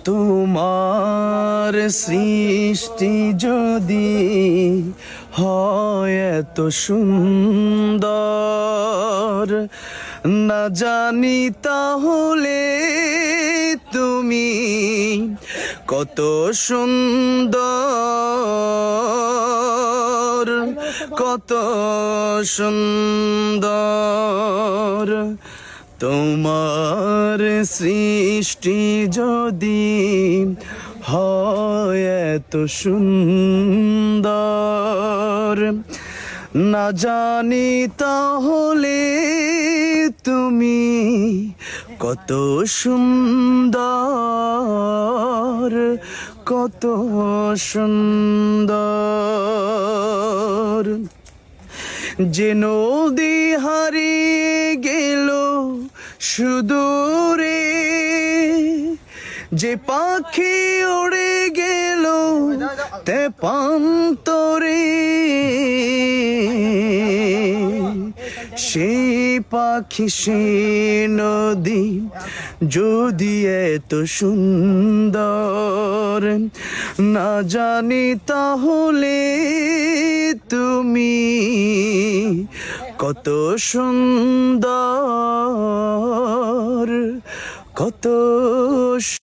তোমার সৃষ্টি যদি হয় এত সুন্দর, না জানি তাহলে তুমি কত সুন্দর, কত সুন্দর। তোমার সৃষ্টি যদি হয় এত সুন্দর, না জানি তাহলে তুমি কত সুন্দর, কত সুন্দর। যে নদী হারিয়ে গেল সুদূরে, যে পাখি উড়ে গেল তেপান্তরে, সেই পাখি সে নদী যদি এত সুন্দর, না জানি তাহলে তুমি কত সুন্দর, কত